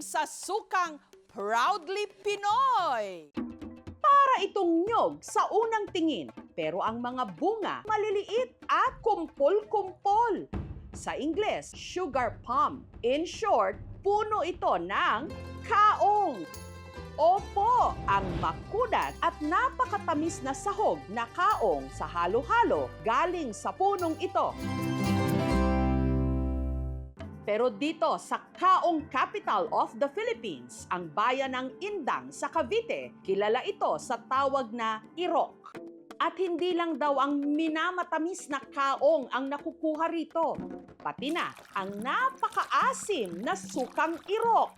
sa sukang Proudly Pinoy. Para itong nyog sa unang tingin, pero ang mga bunga maliliit at kumpol-kumpol. Sa Ingles, sugar palm. In short, puno ito ng kaong. Opo, ang makunat at napakatamis na sahog na kaong sa halo-halo galing sa punong ito. Pero dito sa Kaong Capital of the Philippines, ang bayan ng Indang sa Cavite, kilala ito sa tawag na irok. At hindi lang daw ang minamatamis na kaong ang nakukuha rito, pati na ang napakaasim na sukang irok.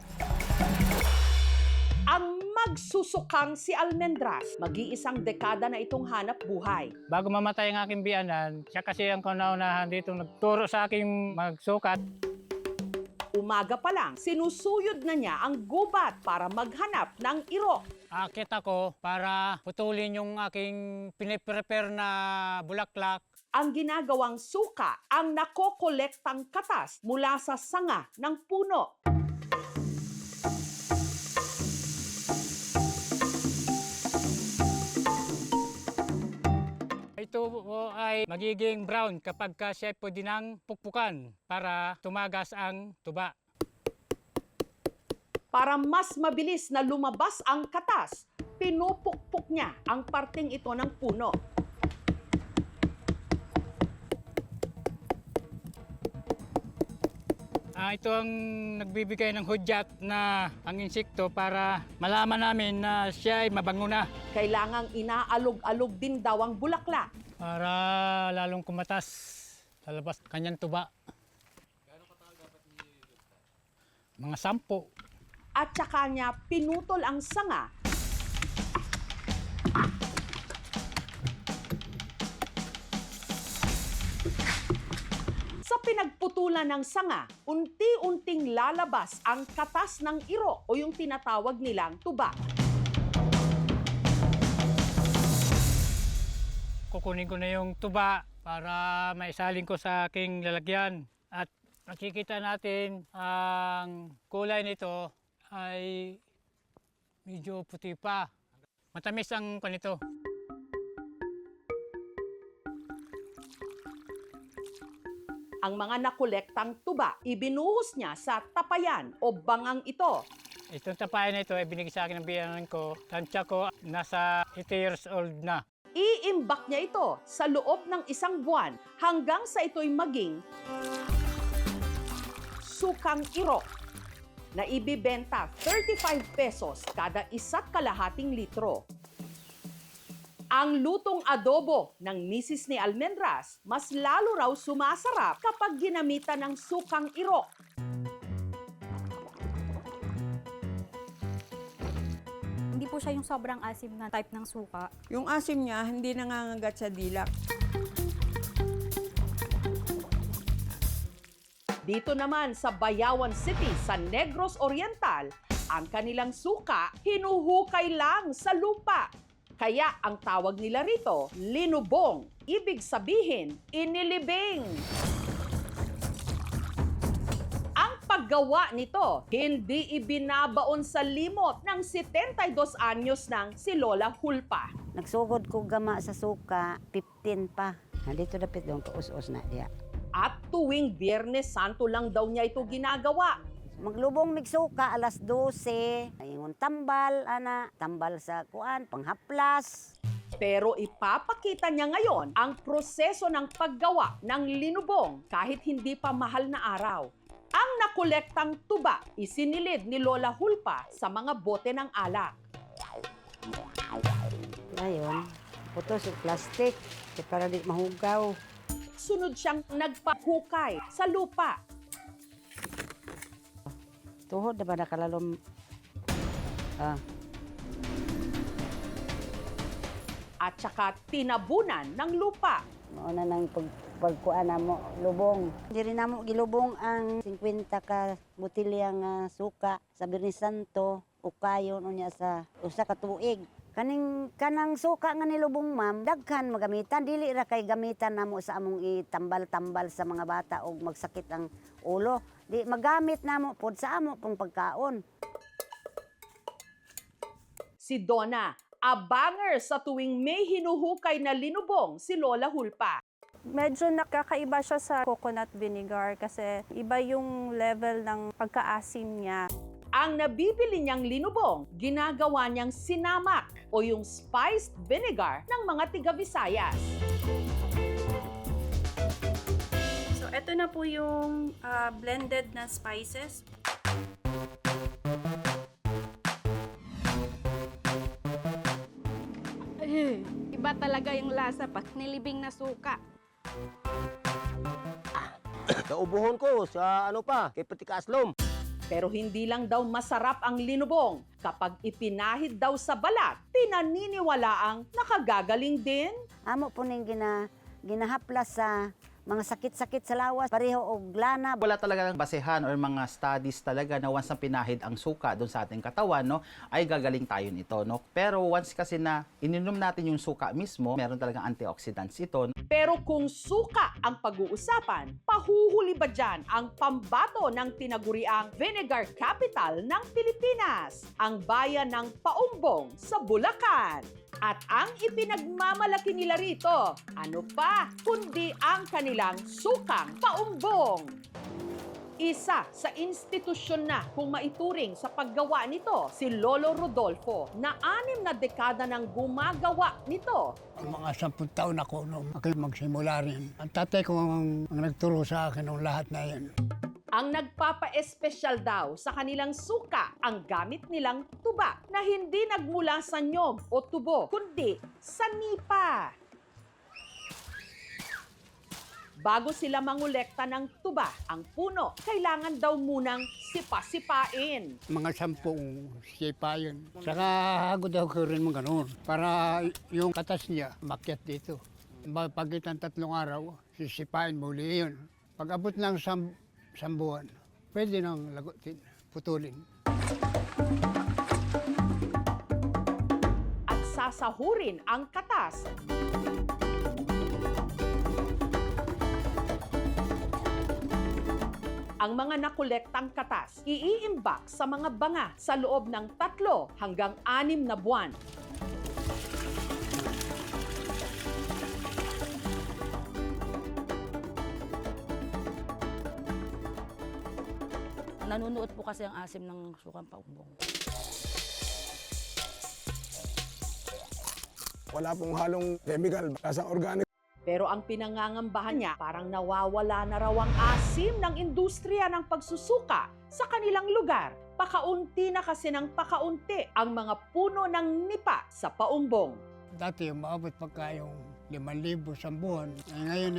Ang magsusukang si Almendras, mag-iisang dekada na itong hanap buhay. Bago mamatay ang aking biyanan, siya kasi ang kauna-unahan dito nagturo sa aking magsukat. Umaga pa lang, sinusuyod na niya ang gubat para maghanap ng irok. Akit ako para putulin yung aking piniprepare na bulaklak. Ang ginagawang suka ang nakokolektang katas mula sa sanga ng puno. Ito po ay magiging brown kapag siya pwede nang pukpukan para tumagas ang tuba. Para mas mabilis na lumabas ang katas, pinupukpok niya ang parteng ito ng puno. Ito ang nagbibigay ng hudyat na ang insekto para malaman namin na siya ay mabango na. Kailangang inaalog-alog din daw ang bulaklak. Para lalong kumatas, lalabas kanyang tuba. Mga 10. At saka niya pinutol ang sanga. Sa pinagputulan ng sanga, unti-unting lalabas ang katas ng irok o yung tinatawag nilang tuba. Kukunin ko na yung tuba para maisalin ko sa aking lalagyan. At makikita natin ang kulay nito ay medyo puti pa. Matamis ang kanito. Ang mga nakolektang tuba, ibinuhos niya sa tapayan o bangang ito. Itong tapayan na ito ay binigay sa akin ng biyanan ko. Tansya ko, nasa 8 years old na. Iimbak niya ito sa loob ng 1 buwan hanggang sa ito'y maging sukang irok na ibibenta 35 pesos kada 1.5 litro. Ang lutong adobo ng misis ni Almendras mas lalo raw sumasarap kapag ginamitan ng sukang irok. Hindi po siya yung sobrang asim na type ng suka. Yung asim niya, hindi nangangagat sa dila. Dito naman sa Bayawan City sa Negros Oriental, ang kanilang suka hinuhukay lang sa lupa. Kaya ang tawag nila rito, linubong. Ibig sabihin, inilibing. Ang paggawa nito, hindi ibinabaon sa limot ng 72 anyos ng si Lola Hulpa. Nagsugod ko gama sa suka, 15 pa. Nandito dapit doon, kaus-us na diya. At tuwing Biyernes Santo lang daw niya ito ginagawa. Maglubong migsuka, alas 12. Ayun, tambal, tambal sa kuan, panghaplas. Pero ipapakita niya ngayon ang proseso ng paggawa ng linubong kahit hindi pa mahal na araw. Ang nakolektang tuba, isinilid ni Lola Hulpa sa mga bote ng alak. Ngayon, putos yung plastic para di mahugaw. Sunod siyang nagpahukay sa lupa. Tuhod na ba nakalalom? At saka tinabunan ng lupa. Mauna nang pagkuan na mo, lubong. Diri na mo gilubong ang 50 ka botilya nga suka sa Birnis Santo, ukayon unya sa usa ka tuig. Kanang suka nga nilubong ma'am, daghan magamitan, dili ra kay gamitan namo sa among itambal-tambal sa mga bata o magsakit ang ulo. Di magamit namo pod sa amo pong pagkaon. Si Donna, abanger sa tuwing may hinuhukay na linubong si Lola Hulpa. Medyo nakakaiba siya sa coconut vinegar kasi iba yung level ng pagkaasim niya. Ang nabibili niyang linubong, ginagawa niyang sinamak o yung spiced vinegar ng mga tiga-Visayas. So ito na po yung blended na spices. Iba talaga yung lasa pag nilibing na suka. Naubuhon ko sa kay Putik Aslom. Pero hindi lang daw masarap ang linubong. Kapag ipinahid daw sa balat, pinaniniwalaang nakagagaling din. Amo po ning ginahaplas sa mga sakit-sakit sa lawas, pareho og lana. Wala talaga basehan or mga studies talaga na once na pinahid ang suka doon sa ating katawan, no, ay gagaling tayo nito, no. Pero once kasi na ininom natin yung suka mismo, meron talagang antioxidants ito. Pero kung suka ang pag-uusapan, pahuhuli ba dyan ang pambato ng tinaguriang vinegar capital ng Pilipinas, ang bayan ng Paumbong sa Bulacan? At ang ipinagmamalaki nila rito, ano pa kundi ang kanilang sukang paumbong. Isa sa institusyon na kung maituring sa paggawa nito, si Lolo Rodolfo, na 6 na dekada nang gumagawa nito. Mga 10 taon ako nung ako magsimula rin. Ang tatay ko ang nagturo sa akin ng lahat na yan. Ang nagpapa-espesyal daw sa kanilang suka ang gamit nilang tuba na hindi nagmula sa nyog o tubo, kundi sa nipa. Bago sila mangolekta ng tuba, ang puno, kailangan daw munang sipa-sipain. Mga 10 sipa yun. Saka hagod ako rin mga ganun para yung katas niya makyat dito. Pagitan 3 araw, sisipain muli yun. Pag abot ng 1 buwan, pwede nang lagutin, putulin. At sasahurin ang katas. Ang mga nakolektang katas, iiimbak sa mga banga sa loob ng 3 hanggang 6 na buwan. Nanunuot po kasi ang asim ng sukang paumbong. Wala pong halong chemical, lasang organic. Pero ang pinangangambahan niya, parang nawawala na raw ang asim ng industriya ng pagsusuka sa kanilang lugar. Pakaunti na kasi ng pakaunti ang mga puno ng nipa sa Paumbong. Dati umaabot pagka yung 5,000 sa buwan. Ngayon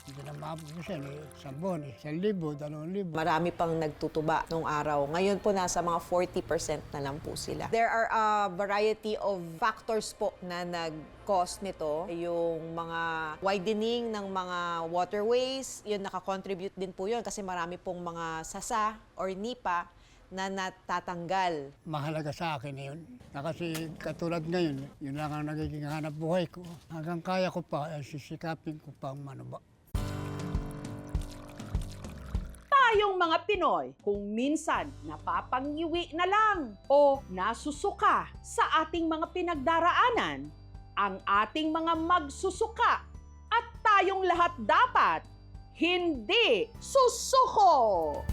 hindi na maabot siya, 1 buwan, 1,000, 2,000. Marami pang nagtutuba nung araw. Ngayon po nasa mga 40% na lang po sila. There are a variety of factors po na nag-cause nito. Yung mga widening ng mga waterways, yun nakakontribute din po yun kasi marami pong mga sasa or nipa na natatanggal. Mahalaga sa akin yun. Kasi katulad ngayon, yun lang ang nagiging hanap buhay ko. Hanggang kaya ko pa, sisikapin ko pa ang manuba. Tayong mga Pinoy, kung minsan napapangiwi na lang o nasusuka sa ating mga pinagdaraanan, ang ating mga magsusuka at tayong lahat dapat hindi susuko!